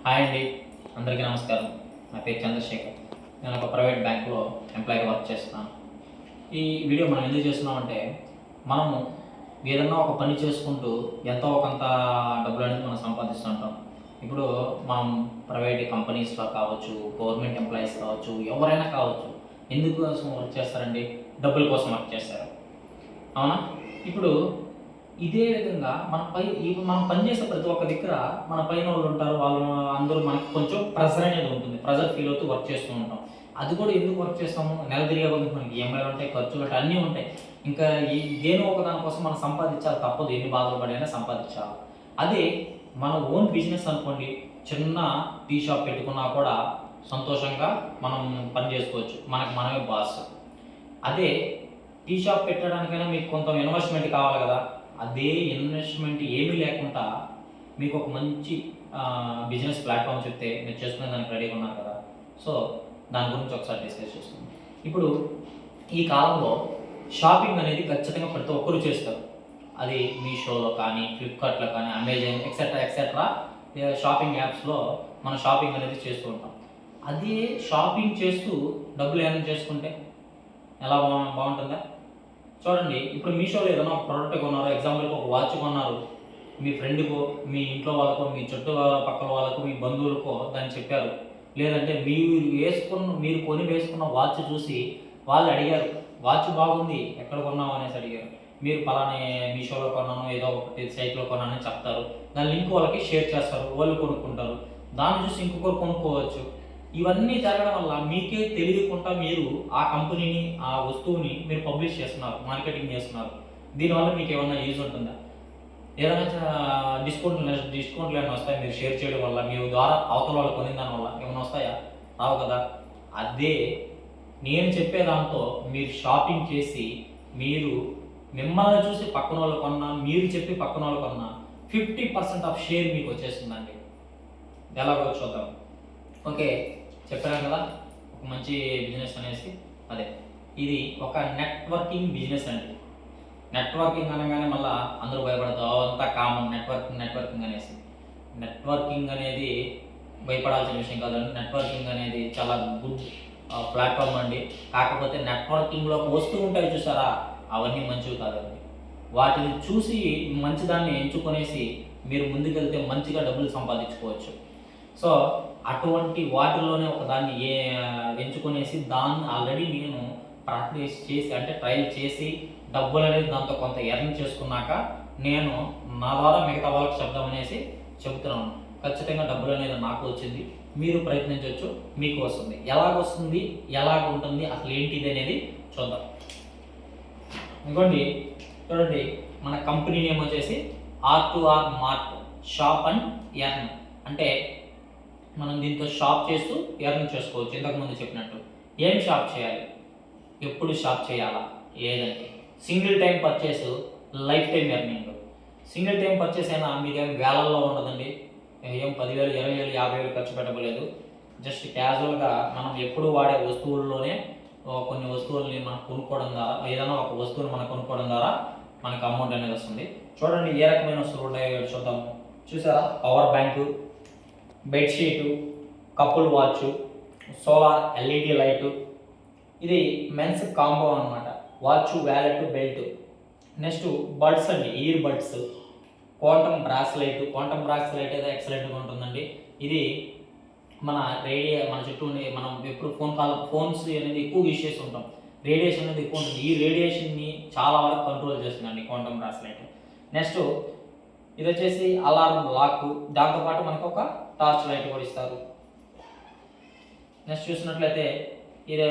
Hi అండి, అందరికీ నమస్కారం. నా పేరు చంద్రశేఖర్. నేను ఒక ప్రైవేట్ బ్యాంకులో ఎంప్లాయీగా వర్క్ చేస్తున్నాను. ఈ వీడియో మనం ఎందుకు చేస్తున్నామంటే, మనము ఏదన్నా ఒక పని చేసుకుంటూ ఎంతో కొంత డబ్బులు అనేది మనం సంపాదిస్తుంటాం. ఇప్పుడు మనం ప్రైవేట్ కంపెనీస్లో కావచ్చు, గవర్నమెంట్ ఎంప్లాయీస్ కావచ్చు, ఎవరైనా కావచ్చు, ఎందుకోసం వర్క్ చేస్తారండి? డబ్బుల కోసం వర్క్ చేస్తారు, అవునా? ఇప్పుడు ఇదే విధంగా మనం పనిచేసే ప్రతి ఒక్క దగ్గర మన పైన వాళ్ళు ఉంటారు. వాళ్ళు అందరూ మనకి కొంచెం ప్రెషర్ అనేది ఉంటుంది. ప్రెషర్ ఫీల్ అవుతూ వర్క్ చేస్తూ ఉంటాం. అది కూడా ఎందుకు వర్క్ చేస్తాము? నెల తిరిగే కొద్దీ మనకి ఈఎంఐలు ఉంటాయి, ఖర్చులు ఉంటాయి, అన్నీ ఉంటాయి. ఇంకా దేనో ఒక దానికోసం మనం సంపాదించాలి, తప్పదు. ఎన్ని బాధలు పడైనా సంపాదించాలి. అదే మన ఓన్ బిజినెస్ అనుకోండి, చిన్న టీ షాప్ పెట్టుకున్నా కూడా సంతోషంగా మనం పని చేసుకోవచ్చు. మనకి మనమే బాస్. అదే టీ షాప్ పెట్టడానికైనా మీకు కొంత ఇన్వెస్ట్మెంట్ కావాలి కదా. అదే ఇన్వెస్ట్మెంట్ ఏమీ లేకుండా మీకు ఒక మంచి బిజినెస్ ప్లాట్ఫామ్ చెప్తే మీరు చేసుకునే దానికి రెడీగా ఉన్నారు కదా. సో దాని గురించి ఒకసారి డిస్కస్ చేసుకుందాం. ఇప్పుడు ఈ కాలంలో షాపింగ్ అనేది ఖచ్చితంగా ప్రతి ఒక్కరూ చేస్తారు. అది మీషోలో కానీ, ఫ్లిప్కార్ట్లో కానీ, అమెజాన్ ఎక్సెట్రా ఎక్సెట్రా షాపింగ్ యాప్స్లో మనం షాపింగ్ అనేది చేస్తూ ఉంటాం. అదే షాపింగ్ చేస్తూ డబ్బులు ఎర్న్ చేసుకుంటే ఎలా బాగుంటుందా? చూడండి, ఇప్పుడు మీషోలో ఏదైనా ఒక ప్రోడక్ట్ కొన్నారు, ఎగ్జాంపుల్కి ఒక వాచ్ కొన్నారు. మీ ఫ్రెండ్కో, మీ ఇంట్లో వాళ్ళకో, మీ చుట్టూ పక్కల వాళ్ళకో, మీ బంధువులకో దాన్ని చెప్పారు. లేదంటే మీరు కొని వేసుకున్న వాచ్ చూసి వాళ్ళు అడిగారు, వాచ్ బాగుంది, ఎక్కడ కొన్నావు అనేసి అడిగారు. మీరు పలానా మీషోలో కొన్నాను, ఏదో ఒకటి సైట్లో కొన్నాను అని చెప్తారు. దాని లింక్ వాళ్ళకి షేర్ చేస్తారు, వాళ్ళు కొనుక్కుంటారు. దాన్ని చూసి ఇంకొకరు కొనుక్కోవచ్చు. ఇవన్నీ జరగడం వల్ల మీకే తెలియకుండా మీరు ఆ కంపెనీని, ఆ వస్తువుని మీరు పబ్లిష్ చేస్తున్నారు, మార్కెటింగ్ చేస్తున్నారు. దీనివల్ల మీకు ఏమన్నా యూజ్ ఉంటుందా? ఏదైనా డిస్కౌంట్లు ఏమైనా వస్తాయి మీరు షేర్ చేయడం వల్ల? మీరు ద్వారా అవతల వాళ్ళు కొనిన దాని వల్ల ఏమైనా వస్తాయా? రావు కదా. అదే నేను చెప్పే దాంతో మీరు షాపింగ్ చేసి, మీరు మిమ్మల్ని చూసి పక్కన వాళ్ళు కొన్నా, మీరు చెప్పి పక్కన వాళ్ళు కొన్నా 50% ఆఫ్ షేర్ మీకు వచ్చేస్తుందండి. ఎలాగో చూద్దాం. ఓకే, చెప్పాను కదా ఒక మంచి బిజినెస్ అనేసి. అదే ఇది ఒక నెట్వర్కింగ్ బిజినెస్ అండి. నెట్వర్కింగ్ అనగానే మళ్ళీ అందరూ భయపడతారు, అంతా కామన్ నెట్వర్కింగ్ అనేసి. నెట్వర్కింగ్ అనేది భయపడాల్సిన విషయం కాదండి. నెట్వర్కింగ్ అనేది చాలా గుడ్ ప్లాట్ఫామ్ అండి. కాకపోతే నెట్వర్కింగ్లో వస్తూ ఉంటాయి చూసారా, అవన్నీ మంచివి కాదండి. వాటిని చూసి మంచిదాన్ని ఎంచుకొనేసి మీరు ముందుకెళ్తే మంచిగా డబ్బులు సంపాదించుకోవచ్చు. సో అటువంటి వాటిల్లోనే ఒక దాన్ని ఎంచుకొనేసి దాన్ని ఆల్రెడీ నేను ప్రాక్టీస్ చేసి, అంటే ట్రయల్ చేసి డబ్బులు అనేది దాంతో కొంత ఎర్న్ చేసుకున్నాక నేను నా ద్వారా మిగతా వాళ్ళకి చెప్దాం అనేసి చెబుతున్నాను. ఖచ్చితంగా డబ్బులు అనేది నాకు వచ్చింది, మీరు ప్రయత్నించవచ్చు, మీకు వస్తుంది. ఎలాగొస్తుంది, ఎలాగ ఉంటుంది, అసలు ఏంటిది అనేది చూద్దాం. ఇంకోండి చూడండి, మన కంపెనీ నేమ్ వచ్చేసి R2R mart shop and earn. అంటే మనం దీంతో షాప్ చేస్తూ ఎర్న్ చేసుకోవచ్చు. ఇంతకుముందు చెప్పినట్టు ఏం షాప్ చేయాలి, ఎప్పుడు షాప్ చేయాలా, లేదంటే single time purchase, life time earning. Single time purchase అయినా మీకేం వేలల్లో ఉండదండి. ఏం 10,000, 20,000, 50,000 ఖర్చు పెట్టబోలేదు. జస్ట్ క్యాజువల్గా మనం ఎప్పుడు వాడే వస్తువుల్లోనే కొన్ని వస్తువుల్ని మనం కొనుక్కోవడం ద్వారా, ఏదైనా ఒక వస్తువుని మనం కొనుక్కోవడం ద్వారా మనకు అమౌంట్ అనేది వస్తుంది. చూడండి ఏ రకమైన వస్తువులు ఉన్నాయో చూద్దాం. చూసారా, power bank, bedsheet, couple watch, solar LED light. ఇది మెన్స్ కాంబో అనమాట. Watch, wallet, belt. Next buds అండి, ear buds, quantum bracelet. Quantum bracelet అయితే ఎక్సలెంట్గా ఉంటుందండి. ఇది మన చుట్టూ మనం ఎప్పుడు ఫోన్స్ అనేది ఎక్కువ యూజ్ చేస్తూ ఉంటాం. రేడియేషన్ అనేది ఎక్కువ ఉంటుంది. ఈ రేడియేషన్ని చాలా వరకు కంట్రోల్ చేస్తుందండి క్వాంటమ్ బ్రాస్లైట్. నెక్స్ట్ ఇది వచ్చేసి అలారం లాక్, దాంతోపాటు మనకు ఒక టార్చ్ లైట్ కూడా ఇస్తారు. నెక్స్ట్ చూసినట్లయితే ఇది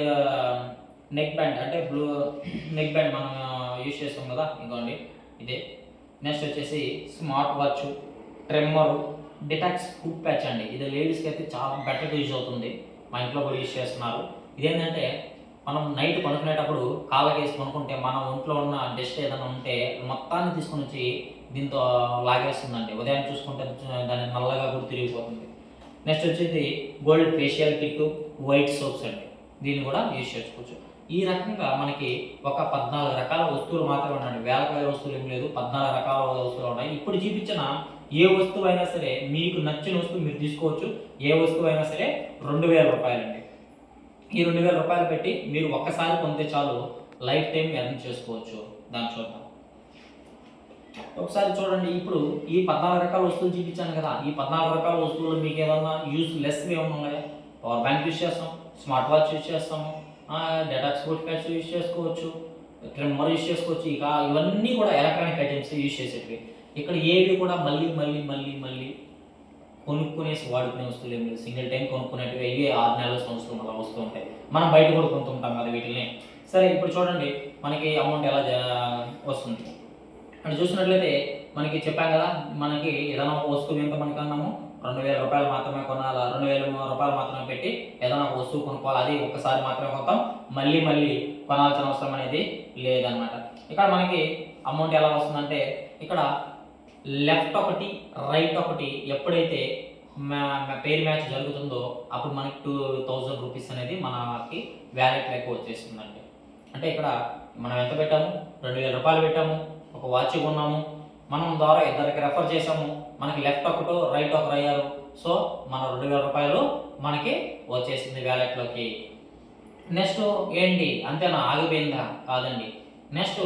నెక్ బ్యాండ్, అంటే నెక్ బ్యాండ్ మనం యూజ్ చేస్తాం కదా, ఇదిగోండి ఇదే. నెక్స్ట్ వచ్చేసి smart watch, trimmer, detox food patch అండి. ఇది లేడీస్కి అయితే చాలా బెటర్గా యూజ్ అవుతుంది. మా ఇంట్లో కూడా యూజ్ చేస్తున్నారు. ఇదేంటంటే మనం నైట్ పడుకునేటప్పుడు కాళ్ళకేసి పనుకుంటే మన ఒంట్లో ఉన్న డస్ట్ ఏదైనా ఉంటే మొత్తాన్ని తీసుకొని వచ్చి దీంతో లాగేస్తుందండి. ఉదయం చూసుకుంటే దాన్ని నల్లగా కూడా తిరిగిపోతుంది. నెక్స్ట్ వచ్చేసి gold facial kit, white soaps అండి. దీన్ని కూడా యూజ్ చేసుకోవచ్చు. ఈ రకంగా మనకి ఒక 14 రకాల వస్తువులు మాత్రమే ఉన్నాయి. వేల వస్తువులు ఏం లేదు, 14 రకాల వస్తువులు ఉన్నాయి. ఇప్పుడు చూపించిన ఏ వస్తువు అయినా సరే మీకు నచ్చిన వస్తువు మీరు తీసుకోవచ్చు. ఏ వస్తువు అయినా సరే 2000 రూపాయలండి. ఈ 2000 రూపాయలు పెట్టి మీరు ఒక్కసారి పొందితే చాలు, లైఫ్ టైం ఎర్న్ చేసుకోవచ్చు. దాన్ని చూద్దాం. ఒకసారి చూడండి. ఇప్పుడు ఈ 14 రకాల వస్తువులు చూపించాను కదా, ఈ 14 రకాల వస్తువులు మీకు ఏదన్నా యూజ్ లెస్ ఏమన్నా ఉన్నాయా? పవర్ బ్యాంక్ యూజ్ చేస్తాం, స్మార్ట్ వాచ్ యూజ్ చేస్తాము, డేటాక్స్ బోట్ క్యాష్ యూజ్ చేసుకోవచ్చు, ట్రిమ్మర్ యూజ్ చేసుకోవచ్చు. ఇక ఇవన్నీ కూడా ఎలక్ట్రానిక్ ఐటమ్స్ యూజ్ చేసేటివి. ఇక్కడ ఏవి కూడా మళ్ళీ మళ్ళీ మళ్ళీ మళ్ళీ కొనుక్కునేసి వాడుకునే వస్తువులు ఏమి లేదు. సింగిల్ టైం కొనుక్కునేటివి ఇవి 6 నెలల సంవత్సరం అలా వస్తూ ఉంటాయి. మనం బయట కూడా కొంటుంటాం కదా వీటిని. సరే, ఇప్పుడు చూడండి మనకి అమౌంట్ ఎలా వస్తుంది అని చూసినట్లయితే మనకి చెప్పాం కదా, మనకి ఏదైనా ఒక వస్తువు ఎంత మనకి అన్నాము 2000 రూపాయలు మాత్రమే కొనాలి, 2000 రూపాయలు మాత్రమే పెట్టి ఏదైనా ఒక వస్తువు కొనుక్కోవాలి. అది ఒక్కసారి మాత్రమే కొంటాం, మళ్ళీ మళ్ళీ కొనాల్సిన అవసరం అనేది లేదనమాట. ఇక్కడ మనకి అమౌంట్ ఎలా వస్తుందంటే, ఇక్కడ లెఫ్ట్ ఒకటి రైట్ ఒకటి ఎప్పుడైతే పేర్ మ్యాచ్ జరుగుతుందో అప్పుడు మనకి 2000 రూపీస్ అనేది మనకి వ్యాలెట్ లెక్క వచ్చేస్తుందండి. అంటే ఇక్కడ మనం ఎంత పెట్టాము, 2000 రూపాయలు పెట్టాము, ఒక వాచ్ కొన్నాము, మనం ద్వారా ఇద్దరికి రెఫర్ చేసాము, మనకి లెఫ్ట్ ఒకటో రైట్ ఒకరు అయ్యారు. సో మన 2000 రూపాయలు మనకి వచ్చేసింది వ్యాలెట్లోకి. నెక్స్ట్ ఏంటి, అంతేనా, ఆగిపోయిందా? కాదండి. నెక్స్ట్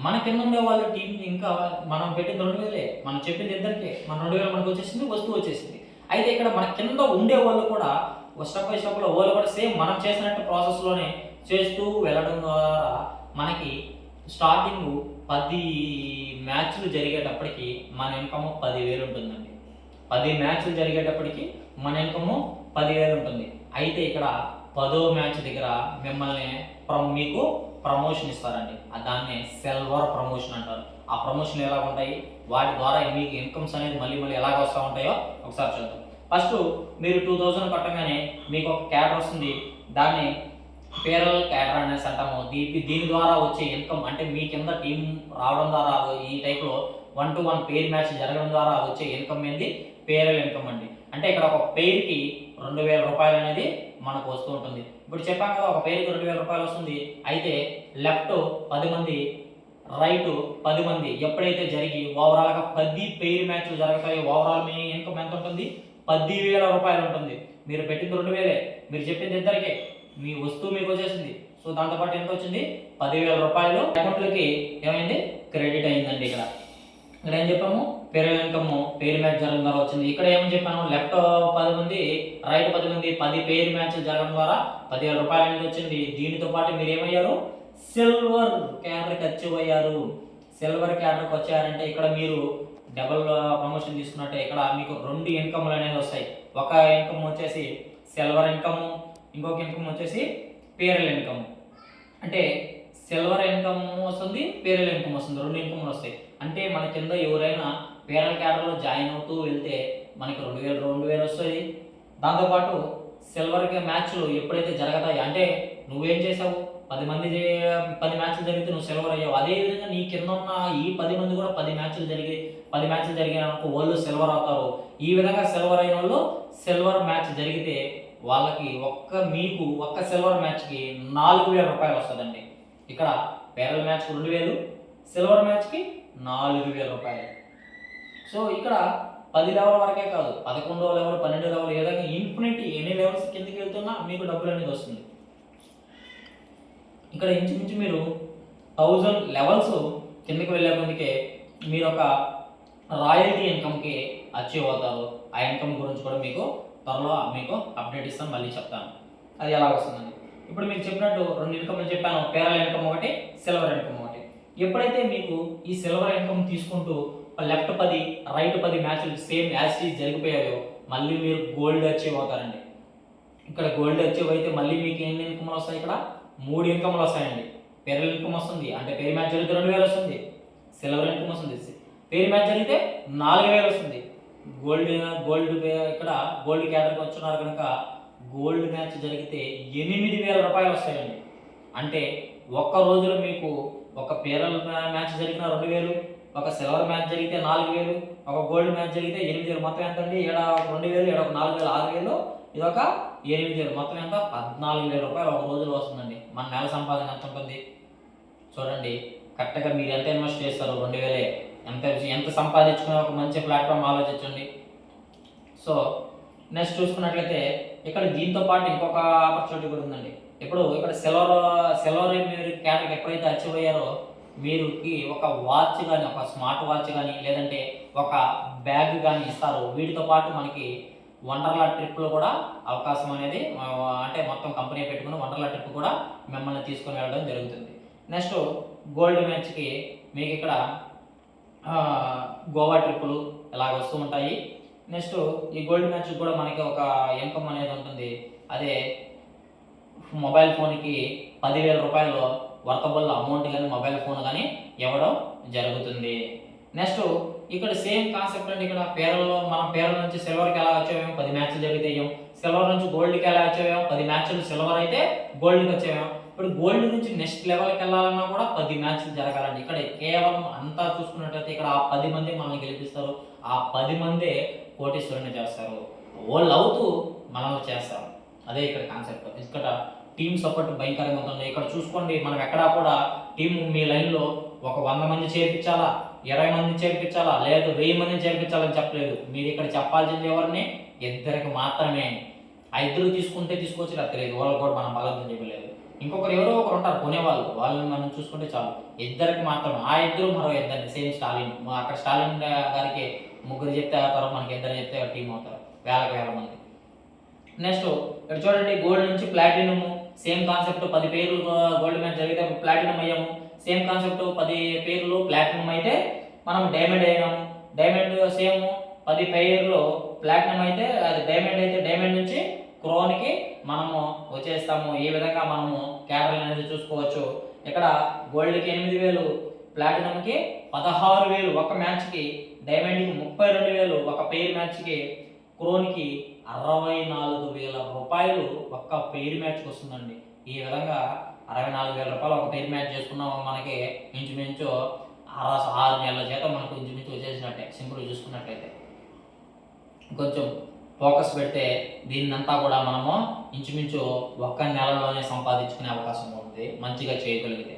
మన కింద ఉండే వాళ్ళ టీం ఇంకా మనం పెట్టింది 2000, మనం చెప్పింది ఇద్దరికి, మన 2000 మనకు వచ్చేసింది, వస్తువు వచ్చేసింది. అయితే ఇక్కడ మన కింద ఉండే వాళ్ళు కూడా స్టెప్ బై స్టెప్లో వాళ్ళు కూడా సేమ్ మనం చేసినట్టు ప్రాసెస్లోనే చేస్తూ వెళ్ళడం ద్వారా మనకి స్టార్టింగ్ 10 మ్యాచ్లు జరిగేటప్పటికి మన ఇన్కమ్ 10,000 ఉంటుందండి. 10 మ్యాచ్లు జరిగేటప్పటికి మన ఇన్కమ్ 10,000 ఉంటుంది. అయితే ఇక్కడ 10వ మ్యాచ్ దగ్గర మిమ్మల్ని మీకు ప్రమోషన్ ఇస్తారండి. దాన్ని సిల్వర్ ప్రమోషన్ అంటారు. ఆ ప్రమోషన్ ఎలా ఉంటాయి, వాటి ద్వారా మీకు ఇన్కమ్స్ అనేది మళ్ళీ మళ్ళీ ఎలాగ వస్తూ ఉంటాయో ఒకసారి చూద్దాం. ఫస్ట్ మీరు 2000 కట్టగానే మీకు ఒక క్యాడర్ వస్తుంది. దాన్ని పేరల్ క్యాడర్ అనేసి అంటాము. దీని ద్వారా వచ్చే ఇన్కమ్ అంటే మీ కింద టీం రావడం ద్వారా ఈ టైప్లో 1-to-1 పేర్ మ్యాచ్ జరగడం ద్వారా వచ్చే ఇన్కమ్ ఏంది, పేరల్ ఇన్కమ్ అండి. అంటే ఇక్కడ ఒక పేరుకి 2000 రూపాయలు అనేది మనకు వస్తూ ఉంటుంది. ఇప్పుడు చెప్పాం కదా, ఒక పేరుకి 2000 రూపాయలు వస్తుంది. అయితే లెఫ్ట్ 10 మంది, రైట్ 10 మంది ఎప్పుడైతే జరిగి ఓవరాల్గా 10 పేర్ మ్యాచ్లు జరుగుతాయో ఓవరాల్ మీ ఇన్కమ్ ఎంత ఉంటుంది, 10,000 రూపాయలు ఉంటుంది. మీరు పెట్టింది 2000, మీరు చెప్పింది ఇద్దరికే, మీ వస్తువు మీకు వచ్చేసింది. సో దాంతోపాటు ఎంత వచ్చింది, 10,000 రూపాయలు అకౌంట్లకి ఏమైంది, క్రెడిట్ అయిందండి. ఇక్కడ ఏం చెప్పాము, పేరల్ ఇన్కమ్ పేర్ మ్యాచ్ జరగడం ద్వారా వచ్చింది. ఇక్కడ ఏమని చెప్పాను, లెఫ్ట్ 10 మంది, రైట్ 10 మంది, 10 పేర్ మ్యాచ్లు జరగడం ద్వారా 10,000 రూపాయలు అనేది వచ్చింది. దీనితో పాటు మీరు ఏమయ్యారు, సిల్వర్ క్యాడర్కి అచీవ్ అయ్యారు. సిల్వర్ క్యాడర్కి వచ్చారంటే ఇక్కడ మీరు డబుల్ ప్రమోషన్ తీసుకున్నట్టే. ఇక్కడ మీకు 2 ఇన్కమ్లు అనేది వస్తాయి. ఒక ఇన్కమ్ వచ్చేసి సిల్వర్ ఇన్కమ్, ఇంకొక ఇన్కమ్ వచ్చేసి పేరల్ ఇన్కమ్. అంటే సిల్వర్ ఇన్కమ్ వస్తుంది, పేరల్ ఇన్కమ్ వస్తుంది, 2 ఇన్కమ్లు వస్తాయి. అంటే మన కింద ఎవరైనా పేరల్ క్యాడర్లో జాయిన్ అవుతూ వెళ్తే మనకి 2000 వస్తుంది. దాంతోపాటు సిల్వర్ మ్యాచ్లు ఎప్పుడైతే జరుగుతాయి, అంటే నువ్వేం చేసావు, 10 మ్యాచ్లు జరిగితే నువ్వు సిల్వర్ అయ్యావు. అదేవిధంగా నీ కింద ఉన్న ఈ 10 మంది కూడా 10 మ్యాచ్లు జరిగినాక వాళ్ళు సిల్వర్ అవుతారు. ఈ విధంగా సిల్వర్ అయిన వాళ్ళు సిల్వర్ మ్యాచ్ జరిగితే వాళ్ళకి మీకు ఒక్క సిల్వర్ మ్యాచ్కి 4,000 రూపాయలు వస్తుందండి. ఇక్కడ పేరల్ మ్యాచ్కి 2,000, సిల్వర్ మ్యాచ్కి 4,000 రూపాయలు. సో ఇక్కడ 10 లెవెల్ వరకే కాదు, 11వ లెవెల్, 12వ లెవెల్, ఏ విధంగా ఇన్ఫినిటీ ఎన్ని లెవెల్స్ కిందకి వెళ్తున్నా మీకు డబ్బులు అనేది వస్తుంది. ఇక్కడ ఇంచుమించు మీరు 1000 లెవెల్స్ కిందకి వెళ్ళే ముందుకే మీరు ఒక రాయల్టీ ఇన్కమ్కి అచీవ్ అవుతారు. ఆ ఇన్కమ్ గురించి కూడా మీకు త్వరలో మీకు అప్డేట్ ఇస్తాను, మళ్ళీ చెప్తాను అది ఎలా వస్తుందని. ఇప్పుడు మీకు చెప్పినట్టు 2 ఇన్కమ్లు చెప్పాను, పేరల్ ఇన్కమ్ ఒకటి, సిల్వర్ ఇన్కమ్ ఒకటి. ఎప్పుడైతే మీకు ఈ సిల్వర్ ఇన్కమ్ తీసుకుంటూ లెఫ్ట్ 10 రైట్ 10 మ్యాచ్లు సేమ్ యాజ్ ఈజ్ జరిగిపోయాయో మళ్ళీ మీరు గోల్డ్ అచీవ్ అవుతారండి. ఇక్కడ గోల్డ్ అచీవ్ అయితే మళ్ళీ మీకు ఎన్ని ఇన్కమ్లు వస్తాయి, ఇక్కడ 3 ఇన్కమ్లు వస్తాయండి. పేరల్ ఇన్కమ్ వస్తుంది, అంటే పేర్ మ్యాచ్ జరిగితే 2,000 వస్తుంది. సిల్వర్ ఇన్కమ్ వస్తుంది, పేర్ మ్యాచ్ జరిగితే 4,000 వస్తుంది. గోల్డ్ ఇక్కడ గోల్డ్ క్యాటర్కి వచ్చున్నారు కనుక గోల్డ్ మ్యాచ్ జరిగితే 8,000 రూపాయలు వస్తాయండి. అంటే ఒక్క రోజులో మీకు ఒక పేరల్ మ్యాచ్ జరిగిన 2,000, ఒక సిల్వర్ మ్యాచ్ జరిగితే 4,000, ఒక గోల్డ్ మ్యాచ్ జరిగితే 8,000. మొత్తం ఎంత అండి, ఏడ 2,000, ఏడ 4,000, 6,000, ఇదొక 8,000. మొత్తం ఎంత, 14,000 రూపాయలు ఒక రోజులో వస్తుందండి. మన నెల సంపాదన ఎంత ఉంటుంది చూడండి. కరెక్ట్గా మీరు ఎంత ఇన్వెస్ట్ చేస్తారు, 2,000. ఎంత ఎంత సంపాదించుకునే ఒక మంచి ప్లాట్ఫామ్ ఆలోచించండి. సో నెక్స్ట్ చూసుకున్నట్లయితే ఇక్కడ దీంతో పాటు ఇంకొక ఆపర్చునిటీ కూడా ఉందండి. ఇప్పుడు ఇక్కడ సిల్వర్ మీరు క్యాటర్కి ఎప్పుడైతే అచీవ్ అయ్యారో మీరుకి ఒక వాచ్ కానీ, ఒక స్మార్ట్ వాచ్ కానీ, లేదంటే ఒక బ్యాగ్ కానీ ఇస్తారు. వీటితో పాటు మనకి వండర్లా ట్రిప్లో కూడా అవకాశం అనేది అంటే మొత్తం కంపెనీ పెట్టుకుని వండర్లా ట్రిప్ కూడా మిమ్మల్ని తీసుకొని వెళ్ళడం జరుగుతుంది. నెక్స్ట్ గోల్డ్ మ్యాచ్కి మీకు ఇక్కడ గోవా ట్రిప్పులు ఇలాగ వస్తూ ఉంటాయి. నెక్స్ట్ ఈ గోల్డ్ మ్యాచ్ కూడా మనకి ఒక ఇన్కమ్ అనేది ఉంటుంది. అదే మొబైల్ ఫోన్కి 10,000 రూపాయలు వర్తబుల్ అమౌంట్ కానీ మొబైల్ ఫోన్ కానీ ఇవ్వడం జరుగుతుంది. నెక్స్ట్ ఇక్కడ సేమ్ కాన్సెప్ట్ అండి. ఇక్కడ మనం పేర్ల నుంచి సిల్వర్కి ఎలా వచ్చేవేమో 10 మ్యాచ్లు జరిగితే సిల్వర్ నుంచి గోల్డ్కి ఎలా వచ్చేవేమో 10 మ్యాచ్లు సిల్వర్ అయితే గోల్డ్కి వచ్చేవేమో. ఇప్పుడు గోల్డ్ నుంచి నెక్స్ట్ లెవెల్కి వెళ్ళాలన్నా కూడా 10 మ్యాచ్లు జరగాలండి. ఇక్కడ కేవలం అంతా చూసుకున్నట్లయితే ఇక్కడ ఆ 10 మంది మనల్ని గెలిపిస్తారు. ఆ 10 మందే కోటీశ్వరుని చేస్తారు. వాళ్ళు అవుతూ మనల్ని చేస్తారు. అదే ఇక్కడ కాన్సెప్ట్. ఇక్కడ టీమ్ సపోర్ట్ భయంకరంగా ఉంటుంది. ఇక్కడ చూసుకోండి, మనం ఎక్కడా కూడా టీం మీ లైన్లో ఒక 100 మంది చేర్పించాలా, 20 మంది చేర్పించాలా, లేదు 1000 మందిని చేర్పించాలని చెప్పలేదు. మీరు ఇక్కడ చెప్పాల్సింది ఎవరిని? ఇద్దరికి మాత్రమే. ఆ ఇద్దరు తీసుకుంటే తీసుకోవచ్చు, తెలియదు వాళ్ళు కూడా మనం బలర్థం చెప్పలేదు. ఇంకొకరు ఎవరో ఒకరు ఉంటారు కొనేవాళ్ళు, వాళ్ళని మనం చూసుకుంటే చాలు. ఇద్దరికి మాత్రమే. ఆ ఇద్దరు మరో ఇద్దరిని సేమ్ స్టాలిన్. అక్కడ స్టాలిన్ గారికి 3 చెప్తే అవుతారు, మనకి 2 చెప్తే టీం అవుతారు, వేల మంది. నెక్స్ట్ ఇక్కడ చూడండి, గోల్డ్ నుంచి ప్లాటినం సేమ్ కాన్సెప్ట్. 10 పేర్లు గోల్డ్ మ్యాచ్ జరిగితే ప్లాటినం అయ్యాము. సేమ్ కాన్సెప్ట్ 10 పేర్లు ప్లాటినం అయితే మనం డైమండ్ అయ్యాము. డైమండ్ సేమ్ 10 పేర్లు ప్లాటినం అయితే అది డైమండ్ అయితే డైమండ్ నుంచి క్రోన్కి మనము వచ్చేస్తాము. ఈ విధంగా మనము క్యాటల్ అనేది చూసుకోవచ్చు. ఇక్కడ గోల్డ్కి 8,000, ప్లాటినంకి 16,000 ఒక మ్యాచ్కి, డైమండ్కి 32,000 ఒక పెయిర్ మ్యాచ్కి, క్రోన్కి 64,000 రూపాయలు ఒక్క పెయిర్ మ్యాచ్కి వస్తుందండి. ఈ విధంగా 64,000 రూపాయలు ఒక పెయిర్ మ్యాచ్ చేసుకున్నాం మనకి ఇంచుమించు 6 నెలల జీతం మనకు ఇంచుమించు వచ్చేసినట్టే సింపుల్ చూసుకున్నట్లయితే. కొంచెం ఫోకస్ పెడితే దీన్నంతా కూడా మనము ఇంచుమించు ఒక్క నెలలోనే సంపాదించుకునే అవకాశం ఉంది మంచిగా చేయగలిగితే.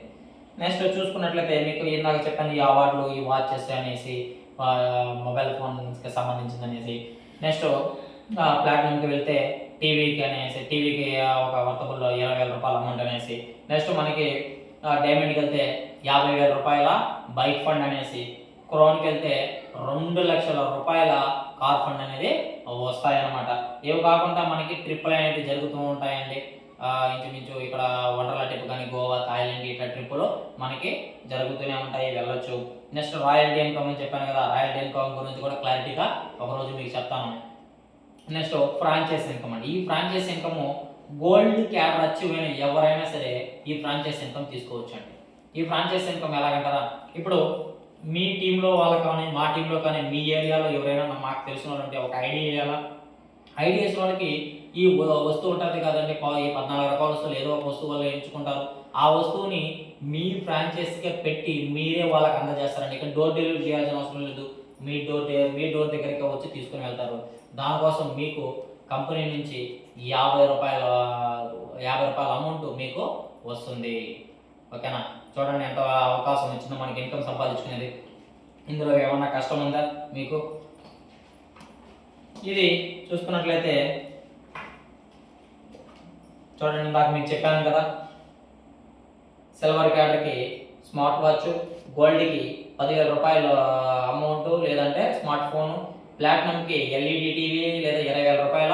నెక్స్ట్ చూసుకున్నట్లయితే మీకు ఇందాక చెప్పాను ఈ అవార్డులు, ఈ వాచెస్ అనేసి, మొబైల్ ఫోన్కి సంబంధించింది అనేసి. నెక్స్ట్ ప్లాటినంకి వెళ్తే టీవీకి ఒక వర్తబుల్ 20,000 రూపాయల అమౌంట్ అనేసి. నెక్స్ట్ మనకి డైమండ్కి వెళ్తే 50,000 రూపాయల బైక్ ఫండ్ అనేసి, క్రోన్కి వెళ్తే 2 లక్షల రూపాయల కార్ ఫండ్ అనేది వస్తాయన్నమాట. ఇవి కాకుండా మనకి ట్రిప్పులు అనేది జరుగుతూ ఉంటాయండి. ఇంచుమించు ఇక్కడ వండర్లా ట్రిప్ కానీ, గోవా, థాయిలాండ్ ఇట్లా ట్రిప్పులు మనకి జరుగుతూనే ఉంటాయి, వెళ్ళొచ్చు. నెక్స్ట్ రాయల్టీ ఇన్కమ్ అని చెప్పాను కదా, రాయల్టీ ఇన్కమ్ గురించి కూడా క్లారిటీగా ఒకరోజు మీకు చెప్తాను. నెక్స్ట్ ఫ్రాంచైజ్ ఇన్కమ్ అండి. ఈ franchise income gold cadre achieve అయిన ఎవరైనా సరే ఈ ఫ్రాంచైజ్ ఇన్కమ్ తీసుకోవచ్చు అండి. ఈ ఫ్రాంచైజ్ ఇన్కమ్ ఎలాగంటారా, ఇప్పుడు మీ టీంలో వాళ్ళకి కానీ, మా టీంలో కానీ, మీ ఏరియాలో ఎవరైనా మాకు తెలిసిన వాళ్ళు ఉంటే ఒక ఐడియా వేయాలా. ఐడియా వేసిన వాళ్ళకి ఈ వస్తువు ఉంటుంది కదండి, ఈ 14 రకాల వస్తువులు ఏదో ఒక వస్తువు వాళ్ళు ఎంచుకుంటారు. ఆ వస్తువుని మీ ఫ్రాంచైజీగా పెట్టి మీరే వాళ్ళకి అందజేస్తారండి. ఇక్కడ డోర్ డెలివరీ చేయాల్సిన అవసరం లేదు. మీ డోర్ దగ్గరికి వచ్చి తీసుకుని వెళ్తారు. దానికోసం మీకు కంపెనీ నుంచి 50 రూపాయల అమౌంట్ మీకు వస్తుంది. ఓకేనా, చూడండి ఎంత అవకాశం వచ్చిందో మనకి ఇన్కమ్ సంపాదించుకునేది. ఇందులో ఏమన్నా కష్టం ఉందా మీకు? ఇది చూసుకున్నట్లయితే చూడండి, ఇందాక మీకు చెప్పాను కదా, సిల్వర్ క్యాడర్కి స్మార్ట్ వాచ్, గోల్డ్కి 10,000 రూపాయల అమౌంట్ లేదంటే స్మార్ట్ ఫోను, ప్లాటినంకి ఎల్ఈడి టీవీ లేదా 20,000 రూపాయల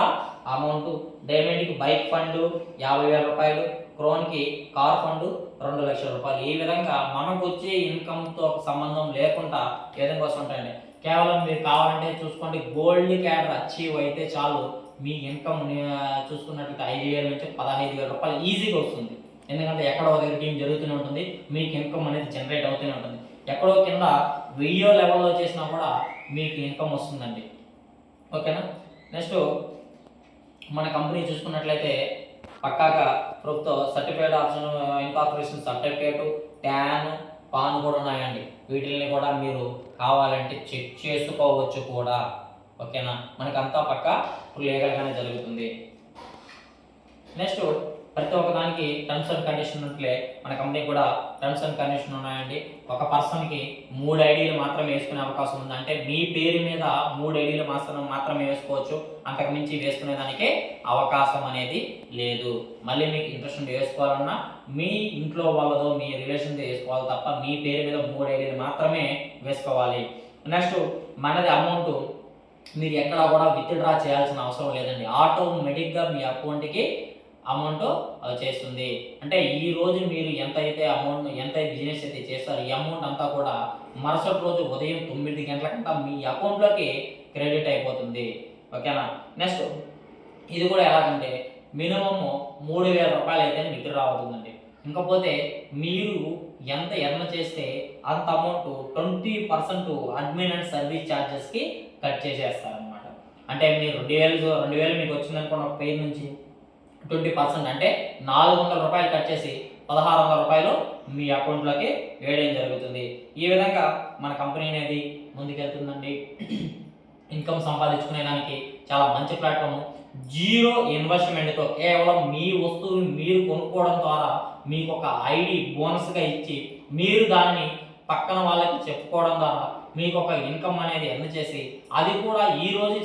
అమౌంట్, డైమండ్కి బైక్ ఫండ్ 50,000 రూపాయలు, క్రోన్కి కార్ ఫండ్ 2 లక్షల రూపాయలు. ఈ విధంగా మనకు వచ్చే ఇన్కమ్తో సంబంధం లేకుండా ఏ విధంగా వస్తుంటాయండి. కేవలం మీరు కావాలంటే చూసుకోండి, గోల్డ్ క్యాడర్ అచీవ్ అయితే చాలు మీ ఇన్కమ్ చూసుకున్నట్లయితే 5,000 నుంచి 15,000 రూపాయలు ఈజీగా వస్తుంది. ఎందుకంటే ఎక్కడో దగ్గర టీం జరుగుతూనే ఉంటుంది, మీకు ఇన్కమ్ అనేది జనరేట్ అవుతూనే ఉంటుంది. ఎక్కడో కింద 1000 లెవెల్లో చేసినా కూడా మీకు ఇన్కమ్ వస్తుందండి. ఓకేనా. నెక్స్ట్ మన కంపెనీ చూసుకున్నట్లయితే పక్కాగా ప్రభుత్వ certified option incorporation certificate, tan, pan కూడా ఉన్నాయండి. వీటిని కూడా మీరు కావాలంటే చెక్ చేసుకోవచ్చు కూడా. ఓకేనా, మనకంతా పక్కా లీగల్గానే జరుగుతుంది. నెక్స్ట్ ప్రతి ఒక్క దానికి టర్మ్స్ అండ్ కండిషన్ ఉంటే మన కంపెనీ కూడా టర్మ్స్ అండ్ కండిషన్ ఉన్నాయండి. ఒక పర్సన్కి 3 ఐడీలు మాత్రమే వేసుకునే అవకాశం ఉంది. అంటే మీ పేరు మీద 3 ఐడీలు మాత్రమే వేసుకోవచ్చు, అంతకు మించి వేసుకునే దానికే అవకాశం అనేది లేదు. మళ్ళీ మీకు ఇంట్రెస్ట్ ఉండి వేసుకోవాలన్నా మీ ఇంట్లో వాళ్ళతో మీ రిలేషన్తో వేసుకోవాలి తప్ప మీ పేరు మీద 3 ఐడీలు మాత్రమే వేసుకోవాలి. నెక్స్ట్ మనది అమౌంట్ మీరు ఎక్కడ కూడా విత్డ్రా చేయాల్సిన అవసరం లేదండి. ఆటోమేటిక్గా మీ అకౌంట్కి అమౌంట్ చేస్తుంది. అంటే ఈ రోజు మీరు ఎంత బిజినెస్ అయితే చేస్తారో ఈ అమౌంట్ అంతా కూడా మరుసటి రోజు ఉదయం 9 గంటలకంతా మీ అకౌంట్లోకి క్రెడిట్ అయిపోతుంది. ఓకేనా. నెక్స్ట్ ఇది కూడా ఎలాగంటే మినిమమ్ 3,000 రూపాయలు అయితే విత్డ్రా అవుతుందండి. ఇంకపోతే మీరు ఎంత ఎర్న్ చేస్తే అంత అమౌంట్ 20% అడ్మిన్ అండ్ సర్వీస్ ఛార్జెస్కి కట్ చేసేస్తారనమాట. అంటే మీరు 2,000 మీకు వచ్చిందనుకోండి ఒక పేరు నుంచి 20% అంటే 400 రూపాయలు కట్ చేసి 1,600 రూపాయలు మీ అకౌంట్లోకి వేయడం జరుగుతుంది. ఈ విధంగా మన కంపెనీ అనేది ముందుకెళ్తుందండి. ఇన్కమ్ సంపాదించుకునే దానికి చాలా మంచి ప్లాట్ఫామ్. జీరో ఇన్వెస్ట్మెంట్తో కేవలం మీ వస్తువుని మీరు కొనుక్కోవడం ద్వారా మీకు ఒక ఐడి బోనస్గా ఇచ్చి మీరు దానిని పక్కన వాళ్ళకి చెప్పుకోవడం ద్వారా మీకు ఒక ఇన్కమ్ అనేది ఎర్న్ చేసి అది కూడా ఈ రోజు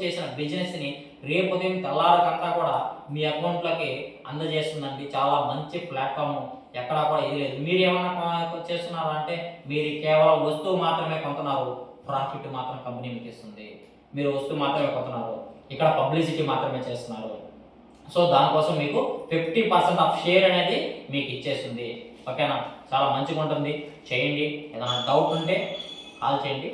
చేసిన బిజినెస్ని రేపు ఉదయం తెల్లారకంతా కూడా మీ అకౌంట్లోకి అందజేస్తుందండి. చాలా మంచి ప్లాట్ఫామ్, ఎక్కడా కూడా ఇది లేదు. మీరు ఏమన్నా చేస్తున్నారా అంటే మీరు కేవలం వస్తువు మాత్రమే కొంటున్నారు, ప్రాఫిట్ మాత్రం కంపెనీ మీకు ఇస్తుంది. మీరు వస్తువు మాత్రమే కొంటున్నారు, ఇక్కడ పబ్లిసిటీ మాత్రమే చేస్తున్నారు. సో దానికోసం మీకు 50% ఆఫ్ షేర్ అనేది మీకు ఇచ్చేస్తుంది. ఓకేనా. చాలా మంచిగా ఉంటుంది, చేయండి. ఏదైనా డౌట్ ఉంటే కాల్ చేయండి.